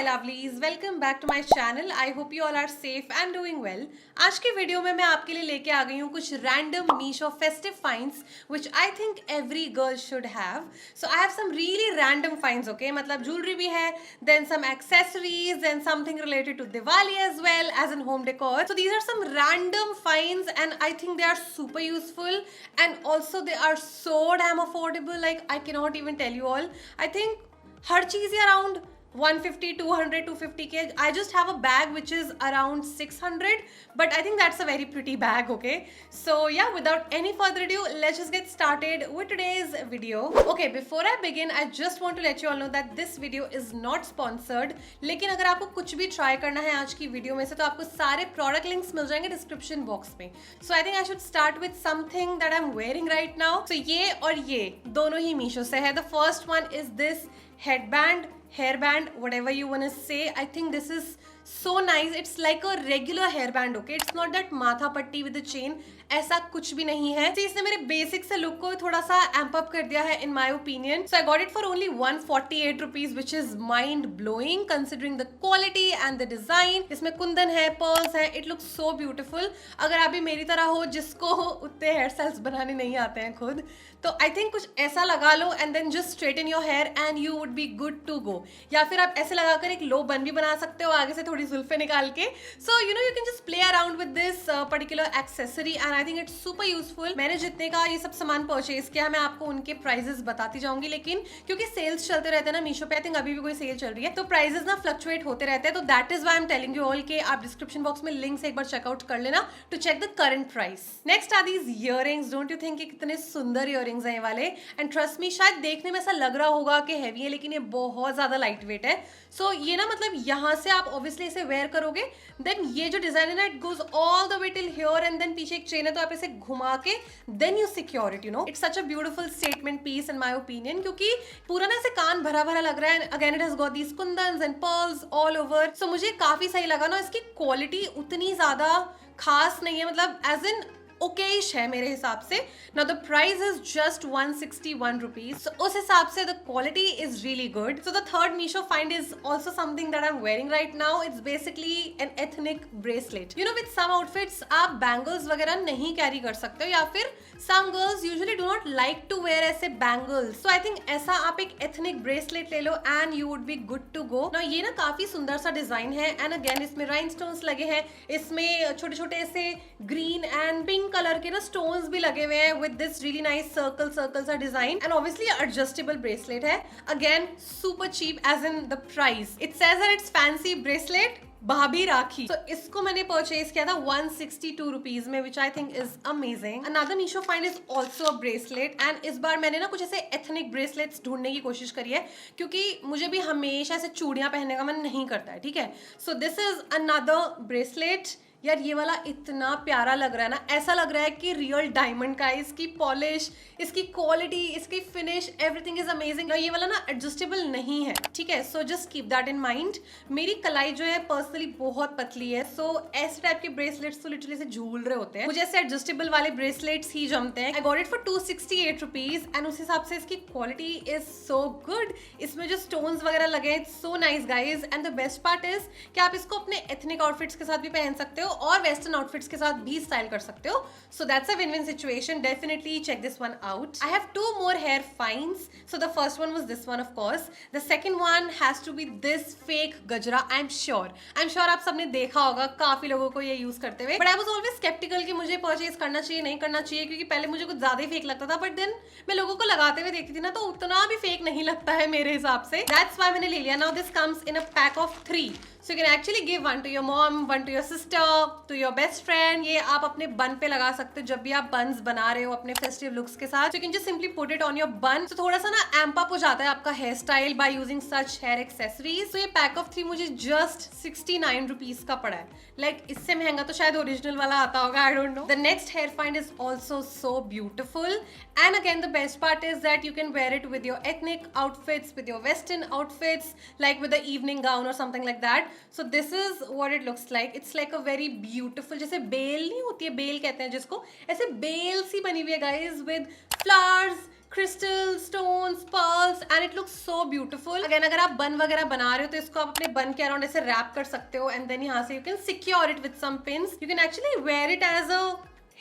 my lovelies, welcome back to my channel. I hope you all are safe and doing well. आज के video में मैं आपके लिए लेके आ गई हूँ कुछ random Meesho festive finds which I think every girl should have. So I have some really random finds, okay? मतलब jewelry भी है, then some accessories, then something related to Diwali as well as in home decor. So these are some random finds and I think they are super useful and also they are so damn affordable. Like I cannot even tell you all. I think हर चीज ही around 150, 200, 250K. I just have a bag which is around 600, but I think that's a very pretty bag, okay? So yeah, without any further ado, let's just get started with today's video. Okay, before I begin, I just want to let you all know that this video is not sponsored. लेकिन अगर आपको कुछ भी try करना है आज की video में से तो आपको सारे product links मिल जाएंगे description box में. So I think I should start with something that I'm wearing right now. So ये और ये दोनों ही Meesho से है. The first one is this headband, hairband, whatever you wanna say. I think this is so nice. It's like a regular hairband, okay? It's not that matha patti with a chain. ऐसा कुछ भी नहीं है. So, इसने मेरे basic से look को थोड़ा सा एम्प अप कर दिया है in my opinion. So I got it for only 148 rupees, which is mind blowing considering the quality and the design. इसमें कुंदन है, pearls है. It looks so beautiful. अगर आप भी मेरी तरह हो जिसको उतने हेयर स्टाइल्स बनाने नहीं आते हैं खुद, तो आई थिंक कुछ ऐसा लगा लो and then just straighten your hair and you would be good to go. या फिर आप ऐसे लगाकर एक लो बन भी बना सकते हो आगे से थोड़ी जुल्फे निकाल के. So you know you can just play around with this particular accessory and I think it's super useful. मैंने जितने का ये सब सामान परचेज किया मैं आपको उनके प्राइजेस बताती जाऊंगी, लेकिन क्योंकि सेल्स चलते रहते हैं ना मीशो पे, आई थिंक अभी भी कोई सेल चल रही है तो प्राइजेस ना फ्लक्चुएट होते रहते हैं. तो that is why I am telling you all के आप डिस्क्रिप्शन बॉक्स में लिंक से एक बार चेकआउट कर लेना to check the current price. Next are these earrings. Don't you think कितने सुंदर इयररिंग्स हैं ये वाले. एंड ट्रस्ट मी, शायद देखने में ऐसा लग रहा होगा कि हैवी है लेकिन ये बहुत ज्यादा लाइट वेट है. सो ये ना मतलब यहाँ से आप ऑब्वियसली इसे वेयर करोगे, देन ये जो डिजाइन है ना it goes all the way till here and then पीछे एक चेन है तो आप इसे घुमा के then you secure it. You know it's such a beautiful statement piece in my opinion, क्योंकि पूरा ना ऐसे कान भरा भरा लग रहा है. Again it has got these kundans and pearls all over. So मुझे काफी सही लगा ना. इसकी क्वालिटी उतनी ज्यादा खास नहीं है, मतलब एज इन ओकेश है मेरे हिसाब से. Now the price is just 161 rupees. So उस हिसाब से the quality is really good. So the third Meesho find is also something that I am wearing right now. It's basically an ethnic bracelet. You know with some outfits आप bangles वगैरह नहीं carry कर सकते हो, या फिर some girls usually do not like to wear ऐसे bangles. So I think ऐसा आप एक एथनिक ब्रेसलेट ले लो and you would be good to go. Now ये ना काफी सुंदर सा डिजाइन है एंड अगेन इसमें राइनस्टोन्स लगे हैं. इसमें छोटे छोटे ऐसे ग्रीन एंड पिंक कलर के ना स्टोन्स भी लगे हुए हैं with this really nice circle circle सा design. And obviously adjustable bracelet है. Again super cheap as in the price. It says that it's fancy bracelet Bhabhi Rakhi. तो इसको मैंने परचेज किया था 162 रुपीज में, which I think is amazing. Another Meesho find is also a bracelet and इस बार मैंने ना कुछ ऐसे एथनिक ब्रेसलेट्स ढूंढने की कोशिश करी है क्योंकि मुझे भी हमेशा ऐसे चूड़ियां पहनने का मन नहीं करता है. ठीक है, so this is another bracelet. यार ये वाला इतना प्यारा लग रहा है ना, ऐसा लग रहा है कि रियल डायमंड का है. इसकी पॉलिश, इसकी क्वालिटी, इसकी फिनिश, एवरीथिंग इज अमेजिंग. ये वाला ना एडजस्टेबल नहीं है, ठीक है. So just keep that in mind. मेरी कलाई जो है पर्सनली बहुत पतली है, सो ऐसे टाइप के ब्रेसलेट्स तो लिटरली से झूल रहे होते हैं. मुझे ऐसे एडजस्टेबल वाले ब्रेसलेट्स ही जमते हैं. I got it for 268 rupees and उस हिसाब से इसकी क्वालिटी इज सो गुड. इसमें जो स्टोन्स वगैरह लगे हैं so nice guys. And the best part is कि आप इसको अपने एथनिक आउटफिट्स के साथ भी पहन सकते हो और वेस्टर्न आउटफिट्स के साथ भी स्टाइल कर सकते हो. So that's a win-win situation. Definitely check this one out. I have two more hair finds. So the first one was this one of course. The second one has to be this fake gajra. I am sure आप सबने देखा होगा काफी लोगों को ये use करते हुए. But I was always sceptical कि मुझे परचेज करना चाहिए नहीं करना चाहिए, क्योंकि पहले मुझे कुछ ज्यादा ही फेक लगता था. बट देन मैं लोगों को लगाते हुए देखती थी ना तो उतना भी फेक नहीं लगता है मेरे हिसाब से. दैट्स व्हाई मैंने ले लिया. Now this comes in a pack of 3. So you can actually give one to your mom, one to your sister, to your best friend. ये आप अपने बन पे लगा सकते हो जब भी आप बन्स बना रहे हो अपने फेस्टिव लुक्स के साथ. So you can just simply put it on your bun. So थोड़ा सा ना एम्प अप हो जाता है आपका hair style by using such hair accessories. So ये पैक ऑफ 3 मुझे just 69 रुपीज का पड़ा है. Like इससे महंगा तो शायद ओरिजिनल वाला आता होगा, I don't know. The next hair find is also so beautiful. And again the best part is that you can wear it with your ethnic outfits, with your western outfits, like with the evening gown or something like that. So this is what it looks like. It's like a very beautiful, जैसे bell नहीं होती है, bell कहते हैं जिसको, ऐसे bell सी बनी हुई है guys with flowers, crystal stones, pearls, and it looks so beautiful. Again, अगर आप बन वगैरह बना रहे हो तो इसको आप अपने बन के अराउंड ऐसे रैप कर सकते हो, and then यहाँ से you can secure it with some pins. You can actually wear it as a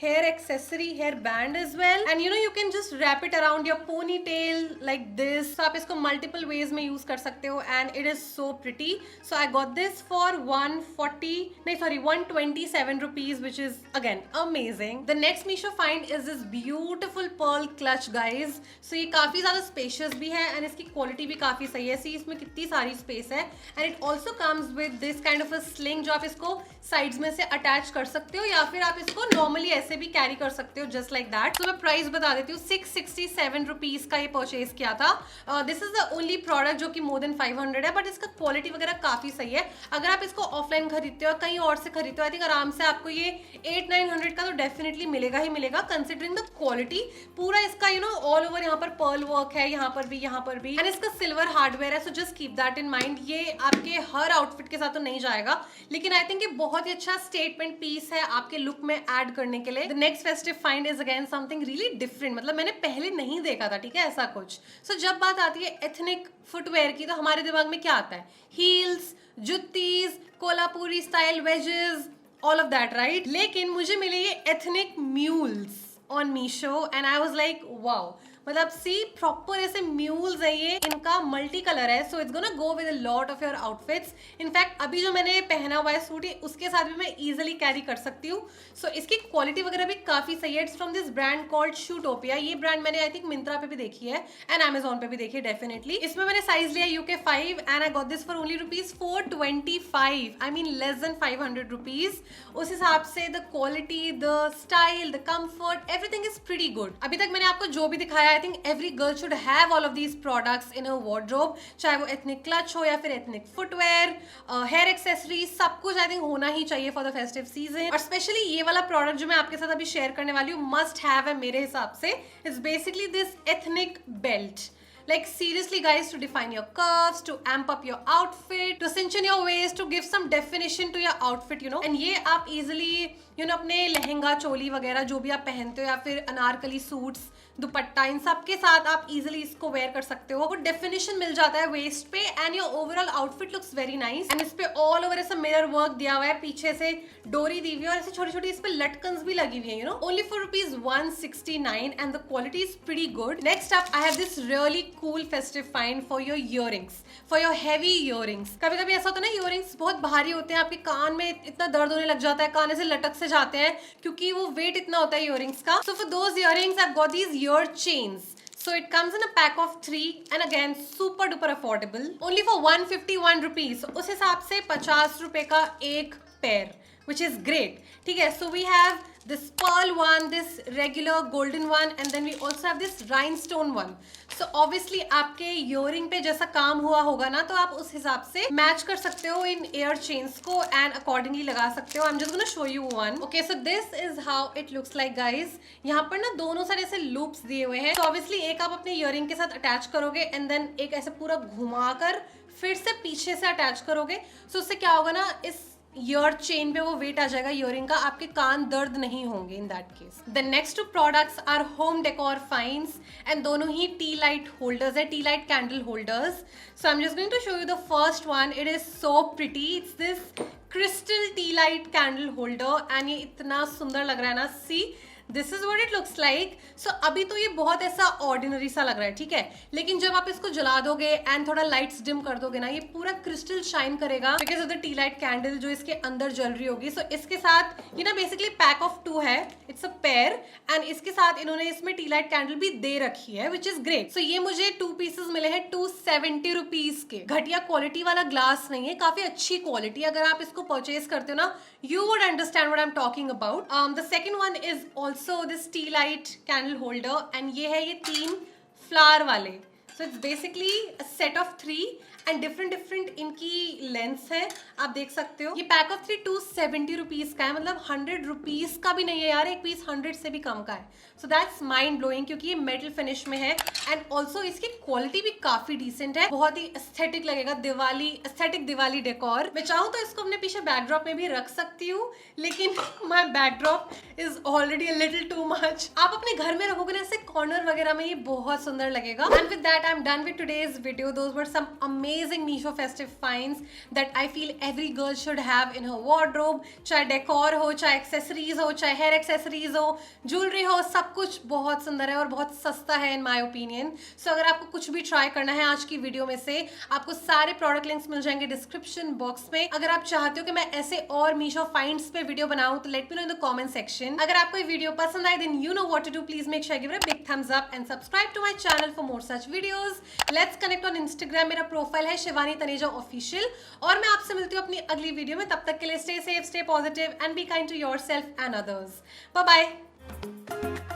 hair accessory, hair band as well, and you can just wrap it around your ponytail like this. So आप इसको multiple ways में use कर सकते हो, and it is so pretty. So I got this for 127 rupees, which is again amazing. The next Meesho find is this beautiful pearl clutch, guys. So ये काफी ज़्यादा spacious भी है, and इसकी quality भी काफी सही है. See इसमें कितनी सारी space है, and it also comes with this kind of a sling जो आप इसको sides में से attach कर सकते हो, या फिर आप इसको normally ऐसे भी कैरी कर सकते हो, जस्ट लाइक दैट. तो मैं प्राइस बता देती हूँ. 667 रुपीज का ये परचेज किया था. This is the only product जो कि मोर देन 500 है, बट इसका क्वालिटी वगैरह काफी सही है. अगर आप इसको ऑफलाइन खरीदते हो, कहीं और से खरीदते हो, आई थिंक आराम से आपको ये 800-900 का तो डेफिनेटली मिलेगा ही मिलेगा, कंसिडरिंग द क्वालिटी. पूरा इसका ऑल ओवर यहाँ पर पर्ल वर्क है, यहाँ पर भी, एंड इसका सिल्वर हार्डवेयर है. So just keep that in mind. ये आपके हर आउटफिट के साथ तो नहीं जाएगा, लेकिन आई थिंक ये बहुत ही अच्छा स्टेटमेंट पीस है आपके लुक में ऐड करने के लिए. Next festive find is again something really different. मतलब मैंने पहले नहीं देखा था, ठीक है, ऐसा कुछ. सो जब बात आती है एथनिक फुटवेयर की, तो हमारे दिमाग में क्या आता है? Heels, juttis, Kolhapuri style wages, all of that, right? लेकिन मुझे मिले ये ethnic mules on Meesho, and I was like wow. मतलब सी प्रॉपर ऐसे म्यूल्स है ये, इनका मल्टी कलर है, so it's gonna go with a lot of your outfits. In fact अभी जो मैंने पहना हुआ है सूट, उसके साथ भी मैं इजीली कैरी कर सकती हूँ. सो इसकी क्वालिटी वगैरह भी काफी सही है. It's from this brand called शूटोपिया. ये ब्रांड मैंने आई थिंक मिंत्रा पे भी देखी है एंड अमेजॉन पे भी देखी है डेफिनेटली. इसमें मैंने साइज लिया UK 5 and I got this for only rupees 425. I mean less than 500 rupees. उस हिसाब से the quality, the style, the comfort, everything is pretty good. अभी तक मैंने आपको जो भी दिखाया, I think every girl should have all of these products in her wardrobe. चाहे वो एथनिक क्लच हो या फिर एथनिक फुटवेयर, हेयर एक्सेसरीज, सब कुछ आई थिंक होना ही चाहिए फॉर द फेस्टिव सीजन. और स्पेशली ये वाला प्रोडक्ट जो मैं आपके साथ अभी शेयर करने वाली हूँ, मस्ट हैव है मेरे हिसाब से. It's basically this ethnic belt. Like seriously guys, to define your curves, to amp up your outfit, to cinch in your waist, to give some definition to your outfit, and ये आप easily अपने लहंगा, चोली वगैरह जो भी आप पहनते हो, या फिर अनारकली सूट्स, दुपट्टा, इन सब के साथ आप इजीली इसको वेयर कर सकते हो. वो डेफिनेशन मिल जाता है वेस्ट पे, and your overall outfit looks very nice. And इस पे ऑल ओवर ऐसा मिरर वर्क दिया हुआ है, पीछे से डोरी दी हुई है, और ऐसे छोटी छोटी इस पे लटकन्स भी लगी हुई है, only for rupees 169, and the quality is pretty good. Next up I have this really cool festive find for your earrings, for your heavy earrings. कभी कभी ऐसा होता है ना, इयररिंग्स बहुत भारी होते हैं, आपके कान में इतना दर्द होने लग जाता है, कान से लटक से जाते हैं, क्योंकि वो वेट इतना होता है इयररिंग्स का. So for those earrings I have got these year chains. So it comes in a pack of 3 and again super duper affordable, only for 151 rupees. उस हिसाब से 50 रुपए का एक पेयर, which is great. ठीक है, so we have this pearl one, this regular golden one, and then we also have this rhinestone one. So obviously आपके earring पे जैसा काम हुआ होगा ना, तो आप उस हिसाब से मैच कर सकते हो इन एयर चेन्स को एंड अकॉर्डिंगली लगा सकते हो. आई am just gonna show you one. Okay, so this is how it looks like guys. यहाँ पर ना दोनों साइड ऐसे लूप्स दिए हुए हैं. तो ऑब्वियसली एक आप अपने ईयरिंग के साथ अटैच करोगे, एंड देन एक ऐसे पूरा घुमाकर फिर से पीछे से अटैच करोगे. सो उससे क्या होगा ना, इस ईयर चेन पे वो वेट आ जाएगा ईयरिंग का, आपके कान दर्द नहीं होंगे in that case. The next two products are home decor finds, and दोनों ही टी लाइट होल्डर्स है, tea light candle holders. So I am just going to show you the first one. It is so pretty. It's this crystal tea light candle holder, and ये इतना सुंदर लग रहा है ना. See this is what it looks like. So अभी तो ये बहुत ऐसा ऑर्डिनरी सा लग रहा है, ठीक है, लेकिन जब आप इसको जला दोगे एंड थोड़ा लाइट्स डिम कर दोगे ना, ये पूरा क्रिस्टल शाइन करेगा because of the T light candle जो इसके अंदर जल रही होगी. सो इसके साथ ये ना बेसिकली पैक ऑफ 2 है, इट्स अ पेयर, एंड इसके साथ इन्होंने इसमें टी लाइट कैंडल भी दे रखी है, विच इज ग्रेट. सो ये मुझे 2 पीसेस मिले हैं 270 रुपीज के. घटिया क्वालिटी वाला ग्लास नहीं है, काफी अच्छी क्वालिटी. अगर आप इसको परचेज करते हो ना, you would understand what I'm talking about. The second one is also this tea light candle holder, and ये है ये 3 flower वाले. So it's basically a set of 3 and different इनकी लेंथ्स है. आप देख सकते हो। ये पैक ऑफ 3 270 रुपीज का है, मतलब 100 रुपीज का भी नहीं है यार, एक पीस 100 से भी कम का है। सो दैट्स माइंड ब्लोइंग, क्योंकि ये मेटल फिनिश में है एंड ऑल्सो इसकी क्वालिटी भी काफी डिसेंट है, बहुत ही एस्थेटिक लगेगा, दिवाली एस्थेटिक दिवाली डेकोर। मैं चाहूँ तो इसको अपने पीछे बैकड्रॉप में भी रख सकती हूँ, लेकिन my backdrop is already a little too much. आप अपने घर में रखोगे ना ऐसे कॉर्नर वगैरह में, ये बहुत सुंदर लगेगा। And with that I am done with today's video. Those were some amazing Meesho festive finds that I feel every girl should have in her wardrobe. चाहे डेकोर हो, चाहे एक्सेसरीज हो, चाहे हेयर एक्सेसरीज हो, ज्वेलरी हो, सब कुछ बहुत सुंदर है और बहुत सस्ता है इन माय ओपिनियन। सो अगर आपको कुछ भी ट्राई करना है आज की वीडियो में से, आपको सारे प्रोडक्ट लिंक्स मिल जाएंगे डिस्क्रिप्शन बॉक्स में। अगर आप चाहते हो कि मैं ऐसे और मीशो फाइंड्स पे वीडियो बनाऊं तो let me know in the comment section. अगर आपको ये वीडियो पसंद आए then you know what to do, please make sure give it a big thumbs up and subscribe to my channel for more such videos. Let's connect on Instagram, मेरा profile है Shivani Taneja official. और मैं आपसे मिलती हूँ अपनी अगली वीडियो में, तब तक के लिए stay safe, stay positive and be kind to yourself and others. Bye bye.